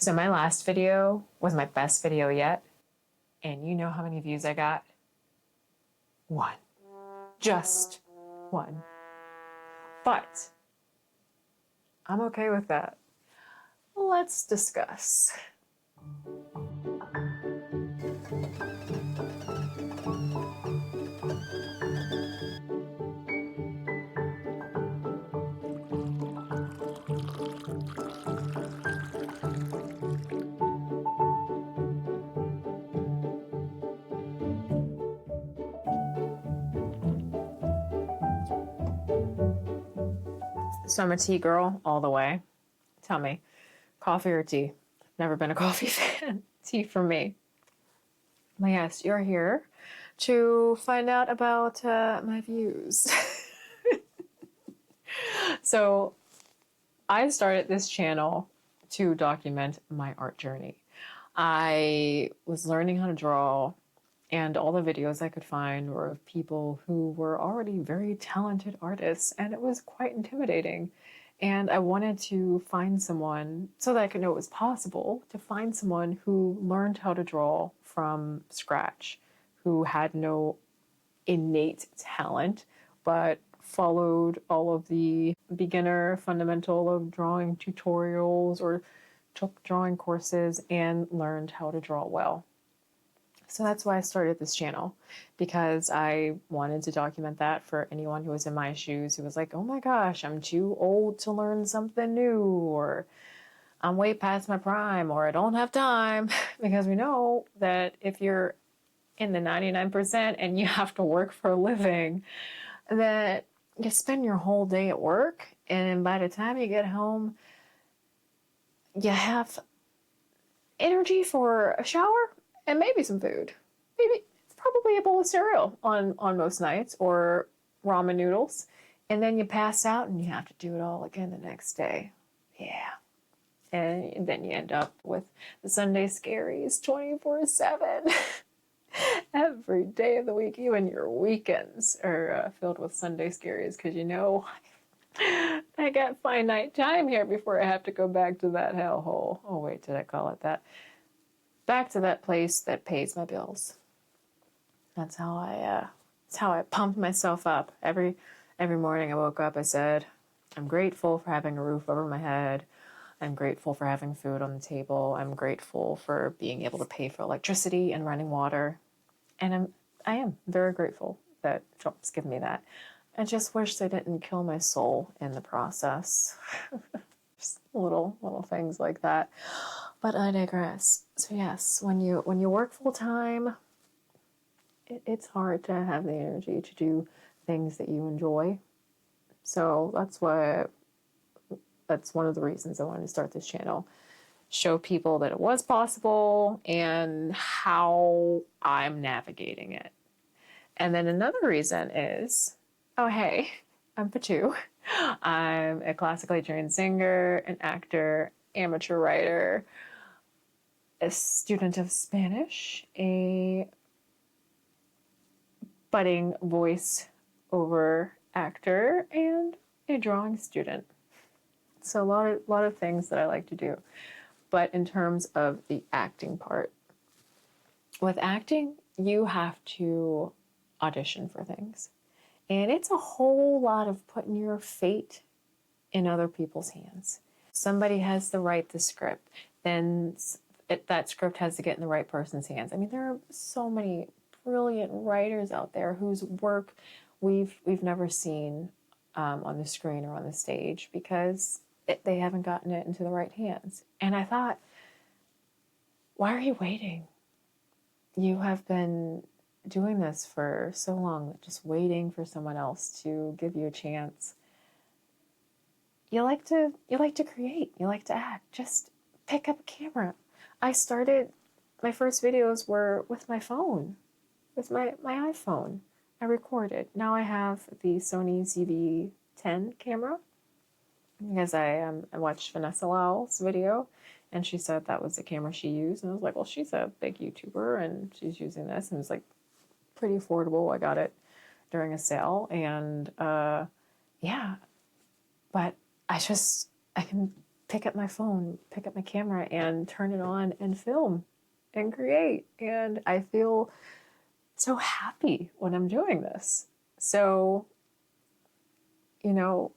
So my last video was my best video yet. And you know how many views I got? One. Just one. But I'm okay with that. Let's discuss. So I'm a tea girl all the way. Tell me, coffee or tea? Never been a coffee fan. Tea for me. But yes, you're here to find out about my views. So I started this channel to document my art journey. I was learning how to draw, and all the videos I could find were of people who were already very talented artists, and it was quite intimidating. And I wanted to find someone, so that I could know it was possible, to find someone who learned how to draw from scratch, who had no innate talent, but followed all of the beginner fundamental of drawing tutorials or took drawing courses and learned how to draw well. So that's why I started this channel, because I wanted to document that for anyone who was in my shoes, who was like, oh my gosh, I'm too old to learn something new, or I'm way past my prime, or I don't have time. Because we know that if you're in the 99% and you have to work for a living, that you spend your whole day at work, and by the time you get home, you have energy for a shower and maybe some food. Maybe probably a bowl of cereal on most nights, or ramen noodles. And then you pass out and you have to do it all again the next day. Yeah. And then you end up with the Sunday scaries 24/7. Every day of the week, even your weekends are filled with Sunday scaries, because you know I got finite time here before I have to go back to that hellhole. Oh wait, did I call it that? Back to that place that pays my bills. That's how I pumped myself up. Every morning I woke up, I said, I'm grateful for having a roof over my head. I'm grateful for having food on the table. I'm grateful for being able to pay for electricity and running water. And I am very grateful that Trump's given me that. I just wish they didn't kill my soul in the process. Just little things like that. But I digress. So yes, when you work full time, it's hard to have the energy to do things that you enjoy. So that's one of the reasons I wanted to start this channel. Show people that it was possible and how I'm navigating it. And then another reason is, oh hey, I'm Patu. I'm a classically trained singer, an actor, amateur writer, a student of Spanish, a budding voice over actor, and a drawing student. So a lot of things that I like to do. But in terms of the acting part, with acting, you have to audition for things. And it's a whole lot of putting your fate in other people's hands. Somebody has to write the script, then that script has to get in the right person's hands. I mean, there are so many brilliant writers out there whose work we've never seen on the screen or on the stage, because they haven't gotten it into the right hands. And I thought, why are you waiting? You have been doing this for so long, just waiting for someone else to give you a chance. You like to create, you like to act. Just pick up a camera. My first videos were with my phone, with my iPhone. I recorded. Now I have the Sony ZV-10 camera, because I watched Vanessa Lau's video, and she said that was the camera she used. And I was like, well, she's a big YouTuber and she's using this, and it was like pretty affordable. I got it during a sale, and yeah, but I can pick up my phone, pick up my camera, and turn it on and film and create. And I feel so happy when I'm doing this. So, you know,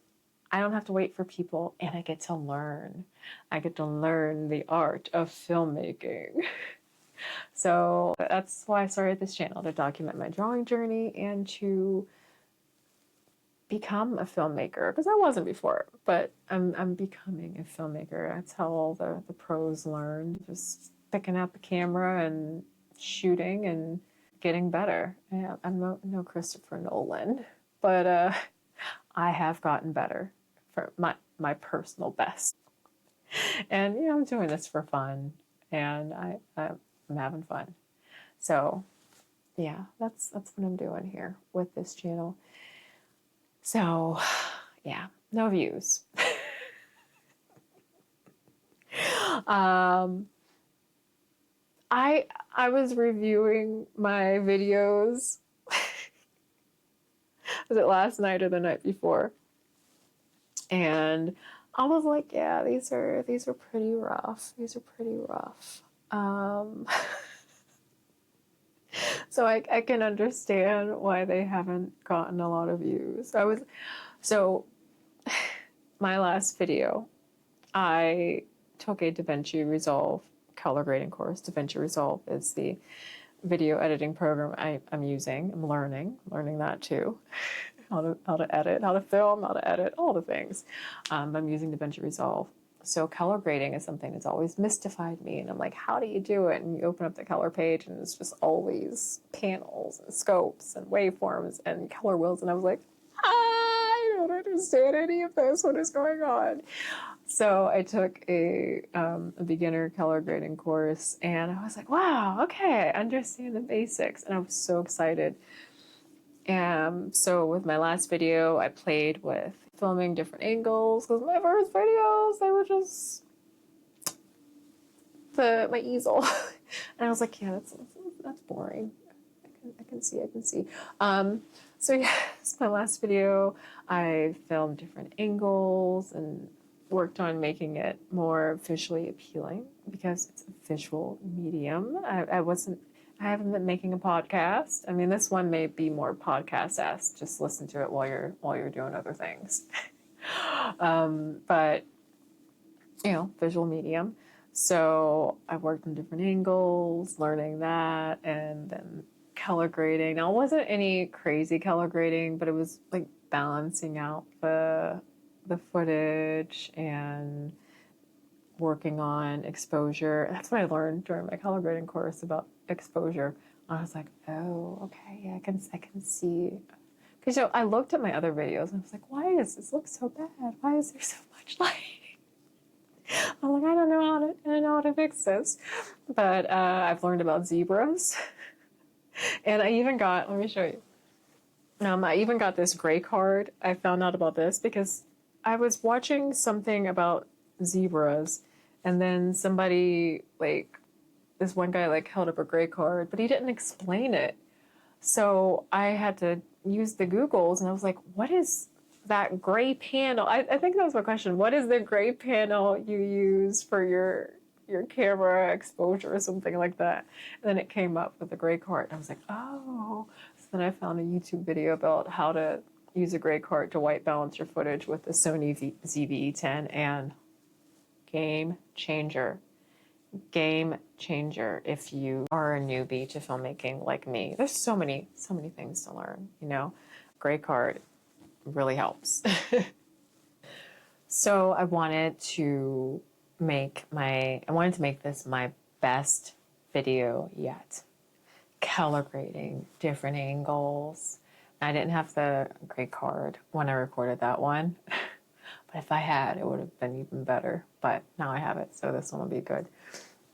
I don't have to wait for people, and I get to learn. I get to learn the art of filmmaking. So that's why I started this channel, to document my drawing journey and to become a filmmaker, because I wasn't before, but I'm becoming a filmmaker. That's how all the pros learn, just picking up a camera and shooting and getting better. Yeah, I'm no Christopher Nolan, but I have gotten better for my personal best. And I'm doing this for fun, and I'm having fun. So yeah, that's what I'm doing here with this channel. So yeah, no views. um, I was reviewing my videos. Was it last night or the night before? And I was like, yeah, these are pretty rough. These are pretty rough. So I can understand why they haven't gotten a lot of views. So my last video, I took a DaVinci Resolve color grading course. DaVinci Resolve is the video editing program I'm using. I'm learning that too. How to edit, how to film, how to edit, all the things. I'm using DaVinci Resolve. So color grading is something that's always mystified me. And I'm like, how do you do it? And you open up the color page and it's just all these panels and scopes and waveforms and color wheels. And I was like, I don't understand any of this. What is going on? So I took a beginner color grading course, and I was like, wow, okay, I understand the basics. And I was so excited. So with my last video, I played with filming different angles, because my first videos, they were just my easel. And I was like, yeah, that's boring. I can see. So yeah, it's my last video. I filmed different angles and worked on making it more visually appealing, because it's a visual medium. I haven't been making a podcast. I mean, this one may be more podcast-esque. Just listen to it while you're doing other things. But visual medium. So I worked on different angles, learning that, and then color grading. Now, it wasn't any crazy color grading, but it was like balancing out the footage and working on exposure. That's what I learned during my color grading course about exposure. I was like, oh, okay, yeah, I can see. Because I looked at my other videos and I was like, why does this look so bad? Why is there so much light? I'm like, I don't know how to fix this. But I've learned about zebras. And I even got, let me show you. I even got this gray card. I found out about this because I was watching something about zebras, and then somebody, this one guy, held up a gray card, but he didn't explain it. So I had to use the Googles, and I was like, what is that gray panel? I think that was my question. What is the gray panel you use for your camera exposure or something like that? And then it came up with a gray card. And I was like, oh. So then I found a YouTube video about how to use a gray card to white balance your footage with the Sony ZV-E10, and game changer. Game changer if you are a newbie to filmmaking like me. There's so many things to learn, Gray card really helps. So I wanted to make this my best video yet. Color grading, different angles. I didn't have the gray card when I recorded that one. But if I had, it would have been even better. But now I have it, so this one will be good.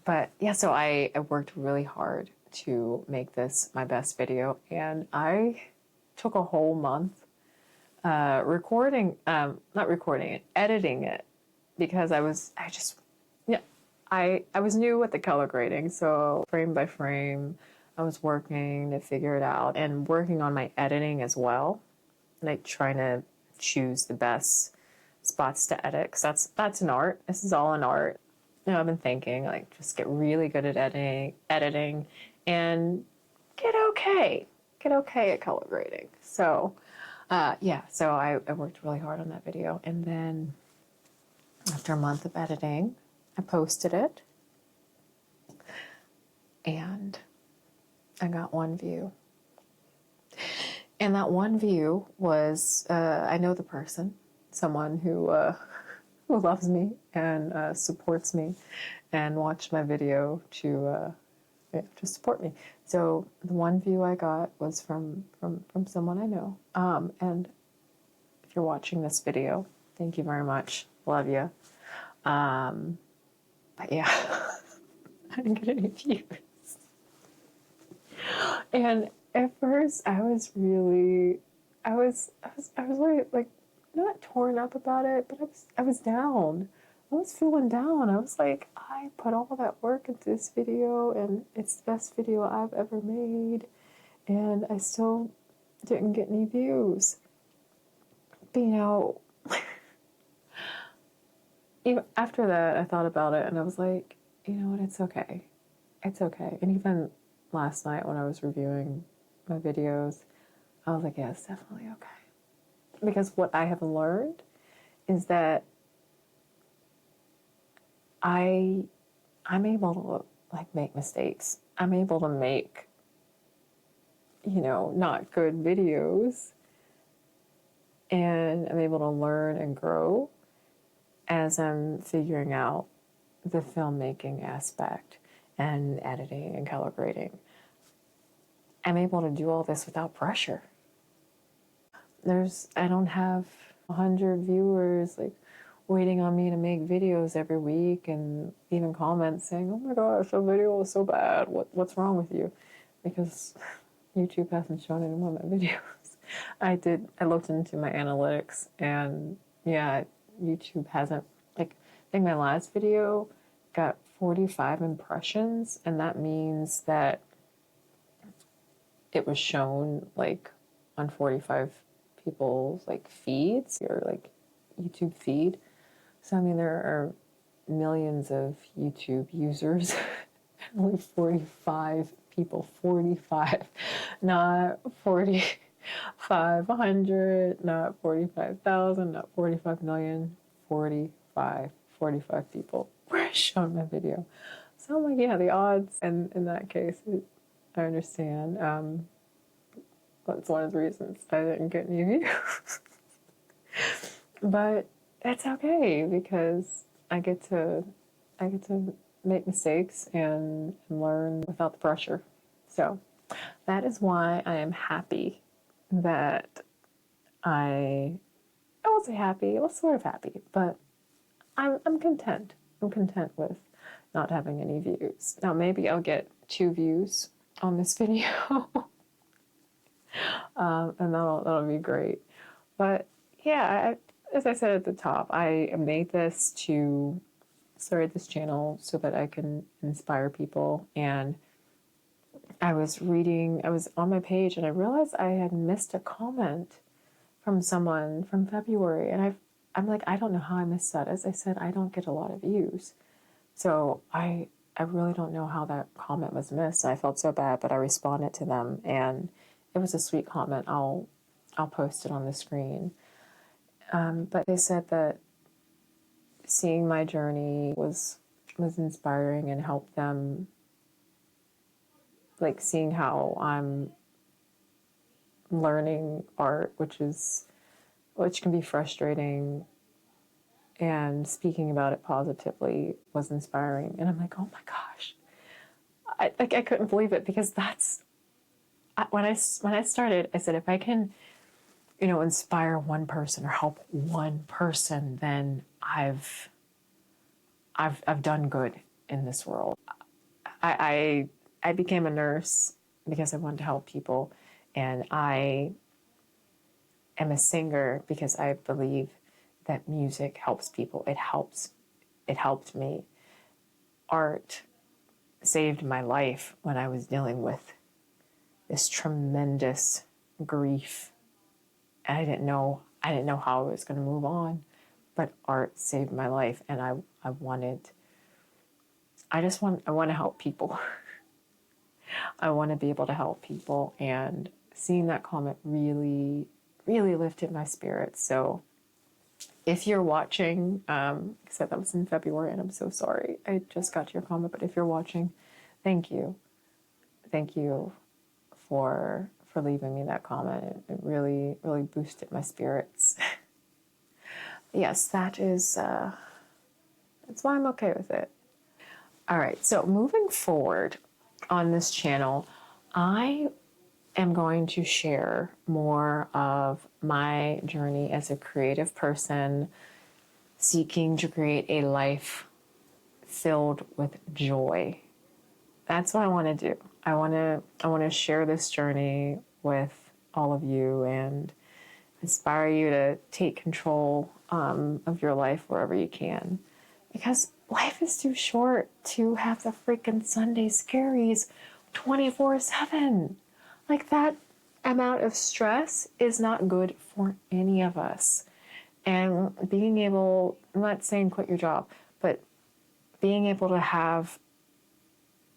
But yeah, so I worked really hard to make this my best video, and I took a whole month not recording it, editing it, because I was new with the color grading, so frame by frame, I was working to figure it out and working on my editing as well, trying to choose the best spots to edit, because that's an art. This is all an art. You know, I've been thinking, like, just get really good at editing, and get okay. Get okay at color grading. So, yeah, so I worked really hard on that video. And then after a month of editing, I posted it. And I got 1 view. And that 1 view was, I know the person, someone who loves me and supports me and watched my video to support me. So the 1 view I got was from someone I know. And if you're watching this video, thank you very much. Love you. But yeah, I didn't get any views. And at first I was really, I was really like not torn up about it, but I was down. I was feeling down. I was like, I put all that work into this video and it's the best video I've ever made, and I still didn't get any views. But you know, even after that, I thought about it and I was like, you know what, it's okay. It's okay. And even last night when I was reviewing my videos, I was like, yeah, it's definitely okay. Because what I have learned is that I'm able to like make mistakes. I'm able to make, you know, not good videos, and I'm able to learn and grow as I'm figuring out the filmmaking aspect and editing and color grading. I'm able to do all this without pressure. I don't have 100 viewers like waiting on me to make videos every week and even comments saying, oh my gosh, the video was so bad. What's wrong with you? Because YouTube hasn't shown any one of my videos. I looked into my analytics and yeah, YouTube hasn't, like, I think my last video got 45 impressions, and that means that it was shown like on 45 people's like feeds or like YouTube feed. So I mean there are millions of YouTube users. Only 45 people, 45, not 4,500, not 45,000, not 45 million, 45 people were shown my video. So I'm like, yeah, the odds, and in that case, I understand. That's one of the reasons I didn't get any views. But it's okay because I get to make mistakes and learn without the pressure. So that is why I am happy that I won't say happy, well, sort of happy, but I'm content. I'm content with not having any views. Now maybe I'll get 2 views on this video. And that'll be great. But yeah, as I said at the top, I made this to started this channel so that I can inspire people. And I was on my page and I realized I had missed a comment from someone from February. And I'm like, I don't know how I missed that. As I said, I don't get a lot of views. So I really don't know how that comment was missed. I felt so bad, but I responded to them and it was a sweet comment. I'll post it on the screen. But they said that seeing my journey was inspiring and helped them, like seeing how I'm learning art, which can be frustrating, and speaking about it positively was inspiring. And I'm like, oh my gosh, I couldn't believe it, because when I started, I said, if I can, you know, inspire one person or help one person, then I've done good in this world. I became a nurse because I wanted to help people, and I am a singer because I believe that music helps people. It helped me. Art saved my life when I was dealing with this tremendous grief. And I didn't know how I was going to move on, but art saved my life, and I want to help people. I want to be able to help people, and seeing that comment really, really lifted my spirits. So if you're watching, I said that was in February, and I'm so sorry I just got to your comment, but if you're watching, thank you. Thank you for leaving me that comment. It really, really boosted my spirits. Yes, that's why I'm okay with it. All right, so moving forward on this channel, I am going to share more of my journey as a creative person seeking to create a life filled with joy. That's what I want to do. I want to share this journey with all of you and inspire you to take control of your life wherever you can. Because life is too short to have the freaking Sunday scaries 24/7. Like, that amount of stress is not good for any of us. And being able, I'm not saying quit your job, but being able to have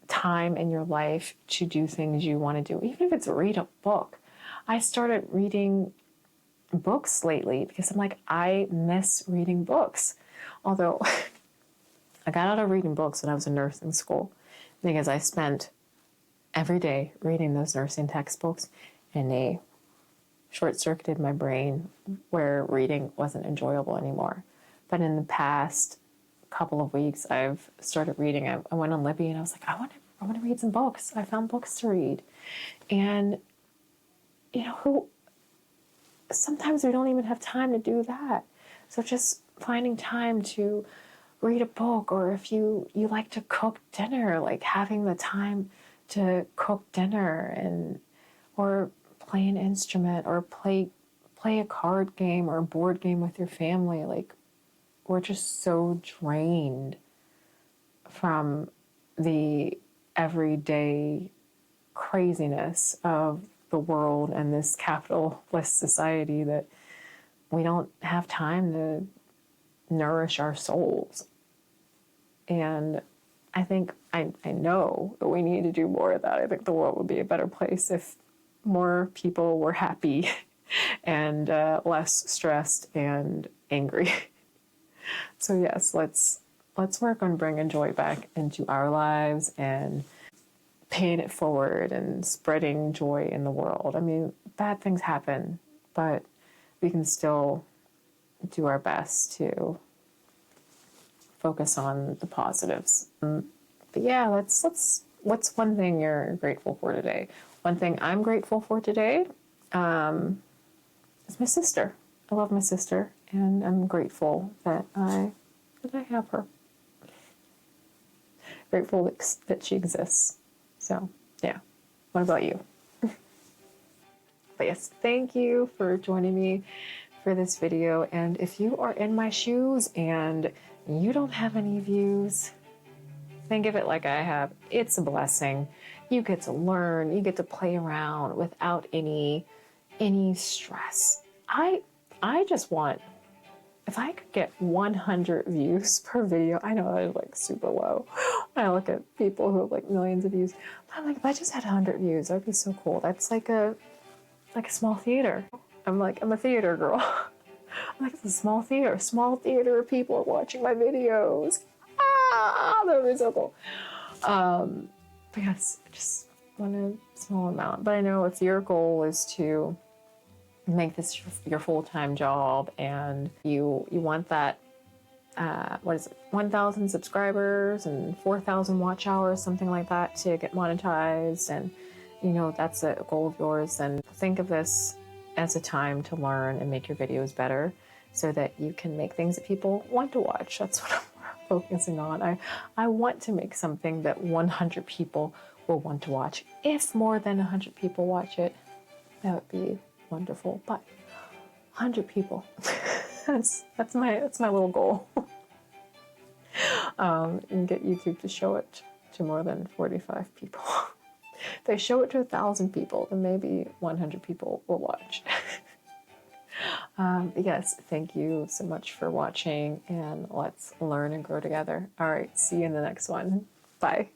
time in your life to do things you want to do, even if it's read a book. I started reading books lately because I'm like, I miss reading books. Although I got out of reading books when I was in nursing school because I spent every day reading those nursing textbooks, and they short-circuited my brain where reading wasn't enjoyable anymore. But in the past couple of weeks, I've started reading. I went on Libby and I was like, I want to read some books. I found books to read. And, sometimes we don't even have time to do that. So just finding time to read a book, or if you like to cook dinner, like having the time to cook dinner, and or play an instrument, or play a card game or a board game with your family. Like, we're just so drained from the everyday craziness of the world and this capitalist society that we don't have time to nourish our souls. And I think, I know that we need to do more of that. I think the world would be a better place if more people were happy and less stressed and angry. So yes, let's work on bringing joy back into our lives and paying it forward and spreading joy in the world. I mean, bad things happen, but we can still do our best to focus on the positives. But yeah, what's one thing you're grateful for today? One thing I'm grateful for today is my sister. I love my sister, and I'm grateful that I have her. Grateful that she exists. So, yeah. What about you? But yes, thank you for joining me for this video. And if you are in my shoes and you don't have any views, think of it like I have. It's a blessing. You get to learn, you get to play around without any stress. I just want, if I could get 100 views per video, I know that is like super low. I look at people who have like millions of views. But I'm like, if I just had 100 views, that'd be so cool. That's like a small theater. I'm a theater girl. I'm like, it's a small theater of people are watching my videos. That would be so cool. But yes, I just want a small amount. But I know if your goal is to make this your full-time job, and you want that 1,000 subscribers and 4,000 watch hours, something like that, to get monetized, and that's a goal of yours, then think of this as a time to learn and make your videos better so that you can make things that people want to watch. That's what I'm focusing on. I want to make something that 100 people will want to watch. If more than 100 people watch it, that would be wonderful. But 100 people, that's my little goal. And get YouTube to show it to more than 45 people. If they show it to 1,000 people, then maybe 100 people will watch. Yes, thank you so much for watching, and let's learn and grow together. All right, see you in the next one. Bye.